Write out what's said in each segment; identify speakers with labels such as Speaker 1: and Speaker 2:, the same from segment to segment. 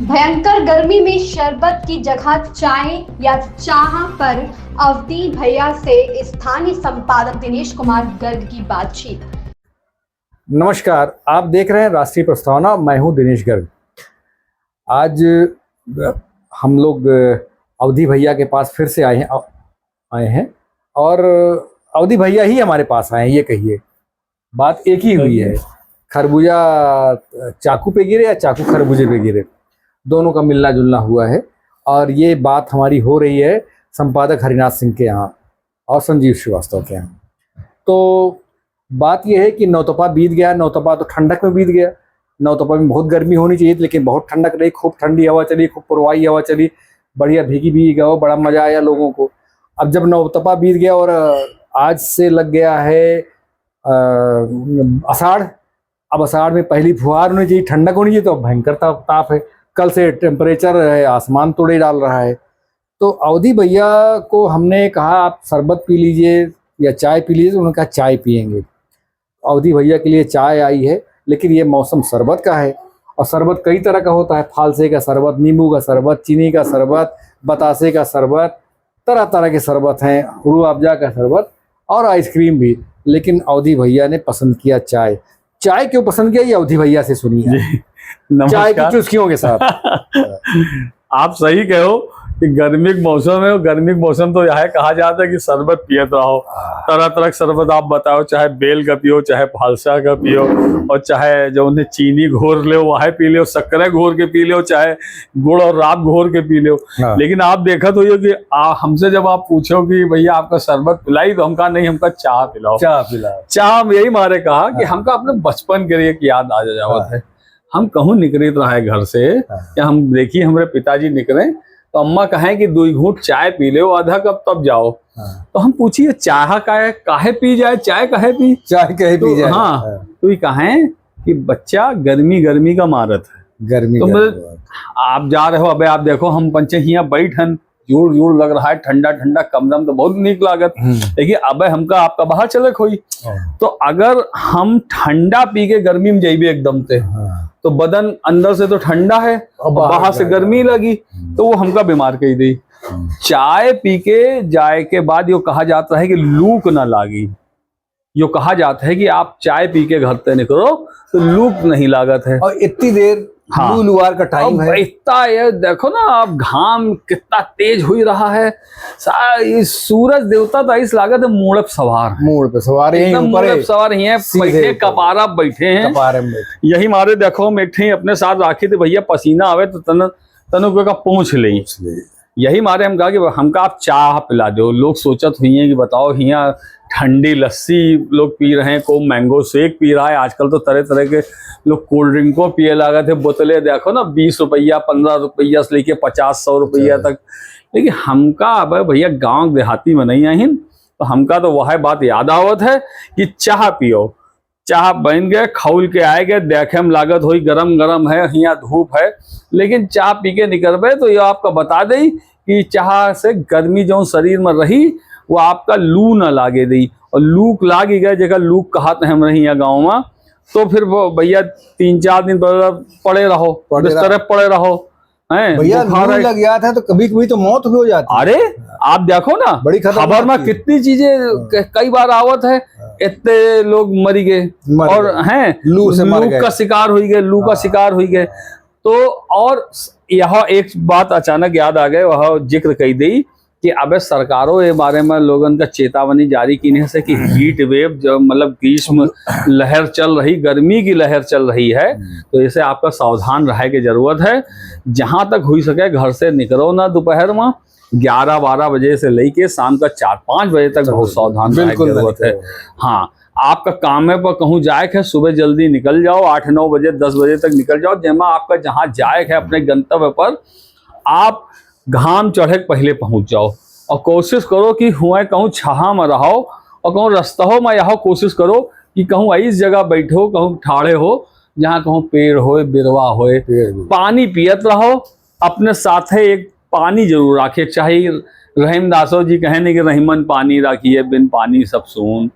Speaker 1: भयंकर गर्मी में शरबत की जगह चाय या चाह पर अवधि भैया से स्थानीय संपादक दिनेश कुमार गर्ग की बातचीत।
Speaker 2: नमस्कार, आप देख रहे हैं राष्ट्रीय प्रस्तावना। मैं हूं दिनेश गर्ग। आज हम लोग अवधि भैया के पास फिर से आए हैं और अवधि भैया ही हमारे पास आए हैं। ये कहिए, बात एक ही हुई है, खरबूजा चाकू पे गिरे या चाकू खरबूजे पे गिरे, दोनों का मिलना जुलना हुआ है। और ये बात हमारी हो रही है संपादक हरिनाथ सिंह के यहाँ और संजीव श्रीवास्तव के यहाँ। तो बात यह है कि नौतपा बीत गया। नौतपा तो ठंडक में बीत गया। नौतपा में बहुत गर्मी होनी चाहिए थी, लेकिन बहुत ठंडक रही, खूब ठंडी हवा चली, खूब पुरवाई हवा चली, बढ़िया भीगी भीगी गया, बड़ा मजा आया लोगों को। अब जब नौतपा बीत गया और आज से लग गया है आषाढ़। अब आषाढ़ में पहली फुहार होनी चाहिए, ठंडक होनी चाहिए, तो भयंकर ताप है। कल से टेम्परेचर है आसमान तोड़े डाल रहा है। तो अवधि भैया को हमने कहा आप शरबत पी लीजिए या चाय पी लीजिए, तो उन्होंने कहा चाय पियेंगे। अवधि भैया के लिए चाय आई है, लेकिन ये मौसम शरबत का है। और शरबत कई तरह का होता है, फालसे का शरबत, नींबू का शरबत, चीनी का शरबत, बतासे का शरबत, तरह तरह के शरबत हैं, रूह अफ़ज़ा का शरबत और आइसक्रीम भी। लेकिन अवधि भैया ने पसंद किया चाय। चाय क्यों पसंद किया, ये अवधि भैया से सुनिए। चाय की चुस्कियों के साथ।
Speaker 3: आप सही कहो कि गर्मी का मौसम है, और गर्मी का मौसम तो यह कहा जाता है कि शरबत पियत रहो। तरह तरह का शरबत आप बताओ, चाहे बेल का पियो, चाहे फालसा का पियो, और चाहे जो उन्हें चीनी घोर ले वह पी लो, शक्कर घोर के पी लो, चाहे गुड़ और राब घोर के पी लो। लेकिन आप देखा तो ये कि हमसे जब आप पूछो कि भैया आपका शरबत पिलाई, तो हम कहा नहीं, हमका चाह पिलाओ। चाह यही मारे कहा कि हमका अपने बचपन के लिए याद आ जावत है। हम कहूँ निकलित रहा है घर से, या हम देखिए हमारे पिताजी निकले तो अम्मा कहें कि 2 घूंट चाय पी ले, आधा कप तब जाओ। तो हम पूछिए चाह काहे पी जाए, चाय काहे पी,
Speaker 2: चाय काहे पी जाए।
Speaker 3: हाँ, तो ये कहें कि बच्चा गर्मी का मारत है।
Speaker 2: गर्मी
Speaker 3: तो आप जा रहे हो, अबे आप देखो हम पंचे हिया बैठन, जोर जोर लग रहा है, ठंडा ठंडा कमरम तो बहुत नीक लागत, लेकिन अबे हमका आपका बाहर चले खोई। तो अगर हम ठंडा पी के गर्मी में जाइए एकदम से, तो बदन अंदर से तो ठंडा है और बाहर से गर्मी लगी, तो वो हमका बीमार कर दी। चाय पी के जाए के बाद यो कहा जाता है कि लूक ना लागी। यो कहा जाता है कि आप चाय पी के घर से निकलो तो लूक नहीं लागत है।
Speaker 2: और इतनी देर लू लुआर का टाइम है,
Speaker 3: इतना ये देखो ना, अब घाम कितना तेज हो रहा है। सूरज देवता तो इस लागत है मूड़ पे सवार ही है, बैठे कपारा बैठे हैं। यही मारे देखो मेठे अपने साथ राखी थे, भैया पसीना आवे तो तनु का पूछ ले। यही मारे हम कहा कि हमका आप चाह पिला दो। लोग सोचत हुई हैं कि बताओ हिया ठंडी लस्सी लोग पी रहे हैं, को मैंगो शेक पी रहा है, आजकल तो तरह तरह के लोग कोल्ड ड्रिंक को पिए लगा थे। बोतलें देखो ना 20 रुपया, 15 रुपया से लेके 50-100 रुपया तक। लेकिन हमका अब भैया गांव देहाती में नहीं आई, तो हमका तो वह बात याद आवत है कि चाह पियो। चाह बन गए, खौल के आए गए, देखे में लागत हुई गरम गरम है, यहाँ धूप है, लेकिन चाह पी के निकलबे तो ये आपका बता दें कि चाह से गर्मी जो शरीर में रही वो आपका लू न लागे दी। और लूक लागी गए, जगह लूक कहते हैं हम रही गाँव में, तो फिर वो भैया 3-4 दिन पड़े रहो, बिस्तर पड़े रहो।
Speaker 2: भैया लग गया था तो कभी कभी तो मौत हो जाती।
Speaker 3: अरे आप देखो ना, बड़ी खबर में कितनी चीजें कई बार आवत है, इतने लोग मरी गए और हैं लू का शिकार हुई गए, लू का शिकार हुई गए। तो और यह एक बात अचानक याद आ गए, वह जिक्र कही दी कि अब सरकारों के बारे में लोगों का चेतावनी जारी की से कि हीट वेव जो मतलब ग्रीष्म लहर चल रही, गर्मी की लहर चल रही है, तो इसे आपका सावधान रहने की जरूरत है। जहां तक हो सके घर से निकलो ना दोपहर में 11-12 बजे से लेके शाम का 4-5 बजे तक बहुत सावधान रहने की जरूरत है। हाँ, आपका काम है पर कहूँ जाए है, सुबह जल्दी निकल जाओ, 8-9 बजे 10 बजे तक निकल जाओ, जमा आपका जहाँ जाए है अपने गंतव्य पर आप घाम चढ़े पहले पहुंच जाओ। और कोशिश करो कि हुए कहूँ छहा में रहो, और कहूँ रस्तों में यह कोशिश करो कि कहूँ इस जगह बैठो, कहूँ ठाड़े हो जहाँ कहूँ पेड़ होए, बिरवा होए, पानी पियत रहो। अपने साथ है एक पानी जरूर रखे, चाहे रहीमदासो जी कहें कि रहीमन पानी रखिए, बिन पानी सब सून।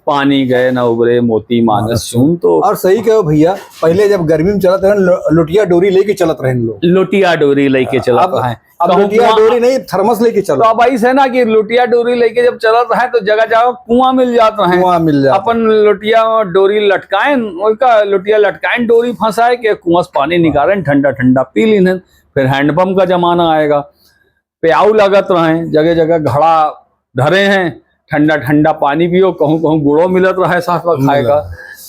Speaker 3: पानी गए न उबरे मोती मानस चून। तो
Speaker 2: और सही कहो भैया, पहले जब गर्मी में चलत रहे लोटिया डोरी लेके चलत रहे लोग,
Speaker 3: लोटिया डोरी लेके चला है।
Speaker 2: अब लोटिया डोरी नहीं, थर्मस लेके चलो।
Speaker 3: तो अब ऐसे है ना कि लोटिया डोरी लेके जब चलत रहे तो जगह जगह कुआं मिल जाता है,
Speaker 2: कुआं मिल जाता।
Speaker 3: अपन लोटिया डोरी लटकाएं, उनका लोटिया लटकाएं, डोरी फंसाए के कुआं से पानी निकालें, ठंडा ठंडा पी लें। फिर हैंडपंप का जमाना आएगा, प्याऊ लगत रहे, जगह जगह घड़ा धरे हैं, ठंडा ठंडा पानी पियो, कहूँ कहूँ गुड़ो मिलत रहे साथ में खाएगा।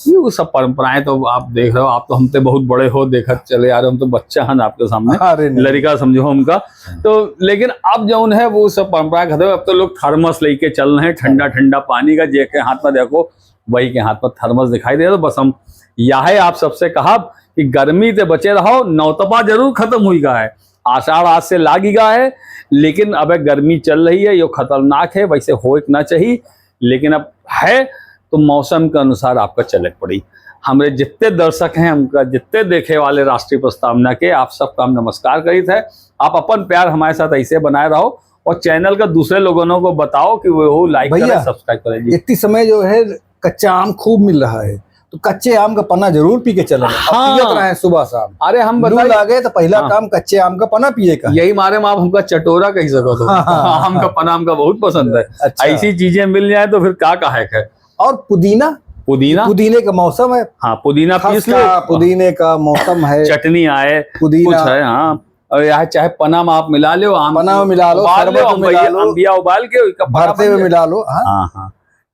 Speaker 3: ये सब परंपराएं तो आप देख रहे हो, आप तो हमसे बहुत बड़े हो, देखत चले आ रहे हो, हम तो बच्चा है आपके सामने, लड़का समझो हमका। तो लेकिन अब जो है वो सब परंपराएं खत्म। अब तो लोग थर्मस लेके चल रहे हैं, ठंडा ठंडा पानी का, जे के हाथ में देखो वही के हाथ में थर्मस दिखाई दे। तो बस हम यह आप सबसे कहा कि गर्मी से बचे रहो, नौतपा जरूर खत्म हुई गा है, आषाढ़ आज से लागी गा है, लेकिन अब गर्मी चल रही है, ये खतरनाक है, वैसे हो ना चाहिए, लेकिन अब है तो मौसम के अनुसार आपका चले पड़ी। हमारे जितने दर्शक हैं, हमका जितने देखे वाले राष्ट्रीय प्रस्तावना के, आप सबका हम नमस्कार करी थे। आप अपन प्यार हमारे साथ ऐसे बनाए रहो और चैनल का दूसरे लोगों को बताओ कि वो लाइक करें, सब्सक्राइब करें।
Speaker 2: इतनी समय जो है कच्चा आम खूब मिल रहा है, तो कच्चे आम का पन्ना जरूर पी के चलें। हाँ। सुबह शाम अरे हम बता गए तो पहला काम कच्चे आम का पन्ना पिए का।
Speaker 3: यही मारे में आप हमका चटोरा कही सको तो। आम का पन्ना हमका बहुत पसंद है। अच्छा। ऐसी चीजें मिल जाए तो फिर क्या कहे है।
Speaker 2: और पुदीने का मौसम है।
Speaker 3: हाँ, पुदीना पीस लो,
Speaker 2: पुदीने का मौसम है,
Speaker 3: चटनी आए,
Speaker 2: पुदीना
Speaker 3: है। हाँ, और यहाँ चाहे पन्ना में आप मिला लो, आम
Speaker 2: पन्ना में मिला लो,
Speaker 3: अंबिया उबाल के
Speaker 2: भरते हुए मिला लो।
Speaker 3: हाँ हाँ,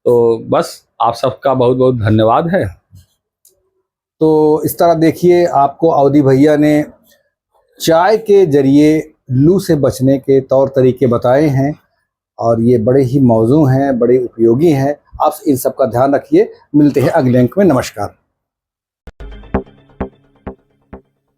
Speaker 3: तो बस आप सबका बहुत बहुत धन्यवाद है।
Speaker 2: तो इस तरह देखिए, आपको अवधि भैया ने चाय के जरिए लू से बचने के तौर तरीके बताए हैं, और ये बड़े ही मौजू हैं, बड़े उपयोगी हैं। आप इन सब का ध्यान रखिए। मिलते हैं अगले अंक में। नमस्कार।